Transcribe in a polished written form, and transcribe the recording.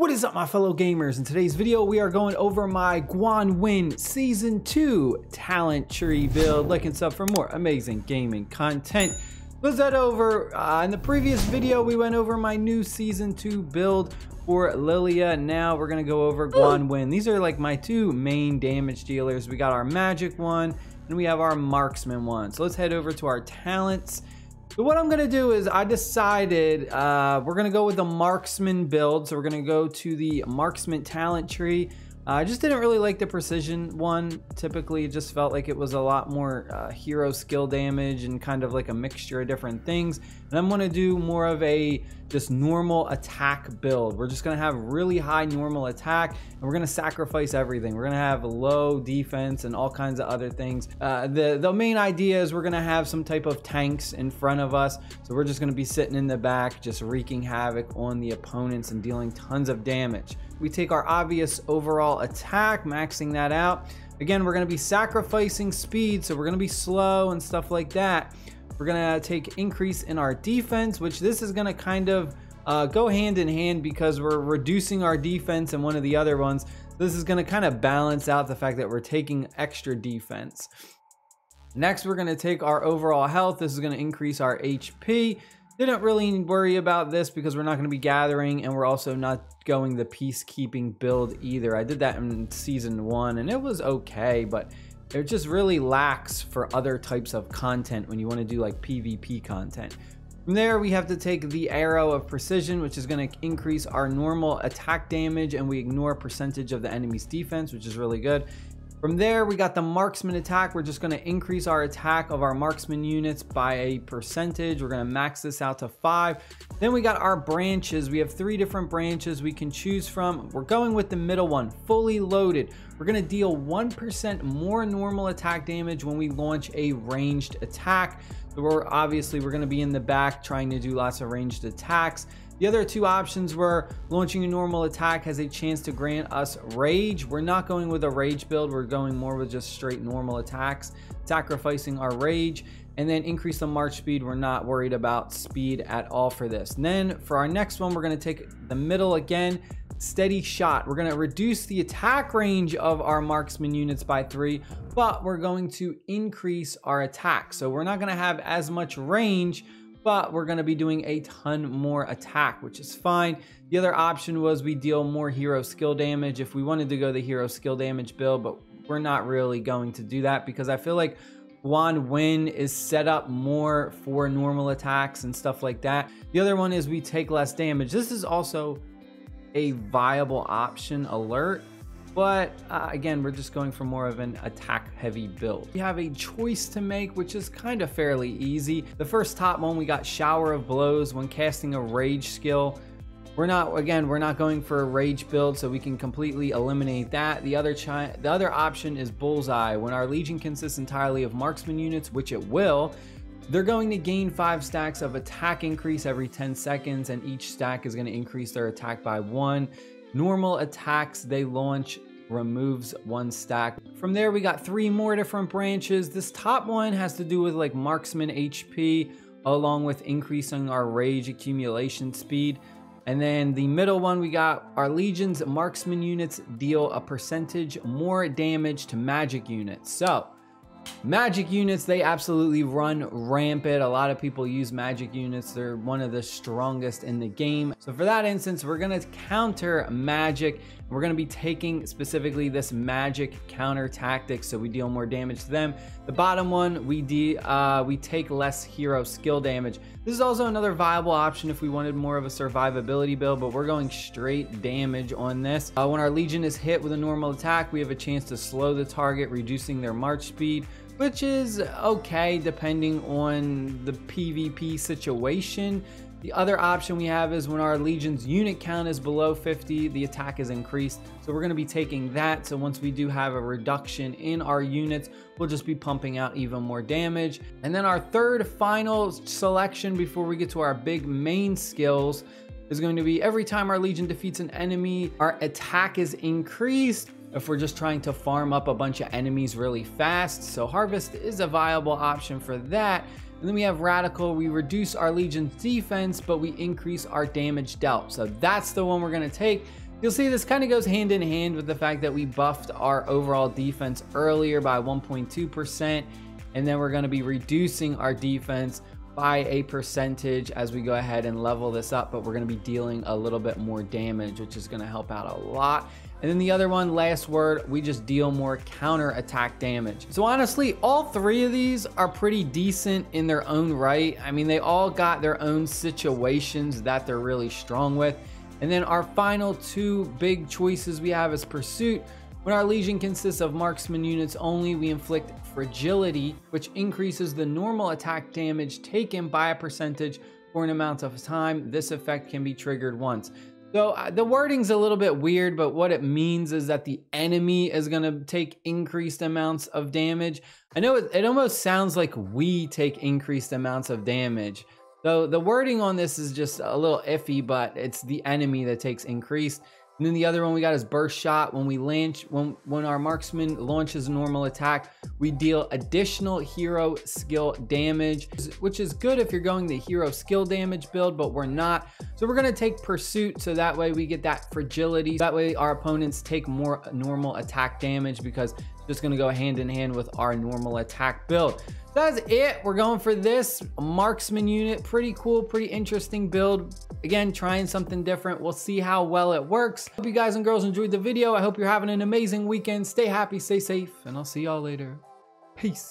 What is up, my fellow gamers? In today's video, we are going over my Gwanwyn Season 2 talent tree build. Like and sub for more amazing gaming content. Let's head over. In the previous video, we went over my new Season 2 build for Lilia. Now we're going to go over Gwanwyn. These are like my two main damage dealers. We got our magic one and we have our marksman one. So let's head over to our talents. So what I'm going to do is I decided we're going to go with the marksman build. So we're going to go to the marksman talent tree. I just didn't really like the precision one. Typically, it just felt like it was a lot more hero skill damage and kind of like a mixture of different things. And I'm going to do more of a just normal attack build. We're just going to have really high normal attack and we're going to sacrifice everything. We're going to have low defense and all kinds of other things. The main idea is we're going to have some type of tanks in front of us. So we're just going to be sitting in the back, just wreaking havoc on the opponents and dealing tons of damage. We take our obvious overall attack, maxing that out. Again, we're going to be sacrificing speed, so we're going to be slow and stuff like that. We're going to take increase in our defense, which this is going to kind of go hand in hand because we're reducing our defense in one of the other ones. This is going to kind of balance out the fact that we're taking extra defense. Next, we're going to take our overall health. This is going to increase our HP. Didn't really worry about this because we're not going to be gathering and we're also not going the peacekeeping build either. I did that in season 1 and it was okay, but it just really lacks for other types of content when you want to do like PvP content. From there, we have to take the arrow of precision, which is going to increase our normal attack damage and we ignore percentage of the enemy's defense, which is really good. From there, we got the marksman attack. We're just going to increase our attack of our marksman units by a percentage. We're going to max this out to 5. Then we got our branches. We have 3 different branches we can choose from. We're going with the middle one, fully loaded. We're going to deal 1% more normal attack damage when we launch a ranged attack. So we're going to be in the back trying to do lots of ranged attacks. The other 2 options were launching a normal attack has a chance to grant us rage. We're not going with a rage build. We're going more with just straight normal attacks, sacrificing our rage, and then increase the march speed. We're not worried about speed at all for this. And then for our next one, we're going to take the middle again, steady shot. We're going to reduce the attack range of our marksman units by 3, but we're going to increase our attack. So we're not going to have as much range, but we're going to be doing a ton more attack, which is fine. The other option was we deal more hero skill damage if we wanted to go the hero skill damage build, but we're not really going to do that because I feel like Gwanwyn is set up more for normal attacks and stuff like that. The other one is we take less damage. This is also a viable option, alert. But again, we're just going for more of an attack heavy build. We have a choice to make, which is kind of fairly easy. The first top one, we got shower of blows when casting a rage skill. We're not going for a rage build, so we can completely eliminate that. The other option is bullseye. When our legion consists entirely of marksman units, which it will, they're going to gain 5 stacks of attack increase every 10 seconds, and each stack is going to increase their attack by 1. Normal attacks they launch removes 1 stack. From there, we got 3 more different branches. This top one has to do with like marksman HP along with increasing our rage accumulation speed. And then the middle one, we got our legion's marksman units deal a percentage more damage to magic units. So magic units, they absolutely run rampant. A lot of people use magic units. They're one of the strongest in the game. So for that instance, we're going to counter magic. We're going to be taking specifically this magic counter tactic, so we deal more damage to them. The bottom one, we take less hero skill damage. This is also another viable option if we wanted more of a survivability build, but we're going straight damage on this. When our legion is hit with a normal attack, we have a chance to slow the target, reducing their march speed, which is okay depending on the PvP situation. The other option we have is when our legion's unit count is below 50, the attack is increased. So we're going to be taking that. So once we do have a reduction in our units, we'll just be pumping out even more damage. And then our third final selection before we get to our big main skills is going to be every time our legion defeats an enemy, our attack is increased if we're just trying to farm up a bunch of enemies really fast. So harvest is a viable option for that. And then we have radical. We reduce our legion's defense, but we increase our damage dealt. So that's the one we're going to take. You'll see this kind of goes hand in hand with the fact that we buffed our overall defense earlier by 1.2%, and then we're going to be reducing our defense by a percentage as we go ahead and level this up, but we're going to be dealing a little bit more damage, which is going to help out a lot. And then the other one, last word, we just deal more counter attack damage. So honestly, all three of these are pretty decent in their own right. I mean, they all got their own situations that they're really strong with. And then our final two big choices we have is Pursuit. When our Legion consists of marksman units only, we inflict Fragility, which increases the normal attack damage taken by a percentage for an amount of time. This effect can be triggered once. So the wording's a little bit weird, but what it means is that the enemy is going to take increased amounts of damage. I know it almost sounds like we take increased amounts of damage. So the wording on this is just a little iffy, but it's the enemy that takes increased. And then the other one we got is Burst Shot. When we launch, when our marksman launches a normal attack, we deal additional hero skill damage, which is good if you're going the hero skill damage build, but we're not. So we're gonna take Pursuit, so that way we get that Fragility. That way our opponents take more normal attack damage, because it's just gonna go hand in hand with our normal attack build. That's it. We're going for this marksman unit. Pretty cool, pretty interesting build. Again, trying something different. We'll see how well it works. Hope you guys and girls enjoyed the video. I hope you're having an amazing weekend. Stay happy, stay safe, and I'll see y'all later. Peace.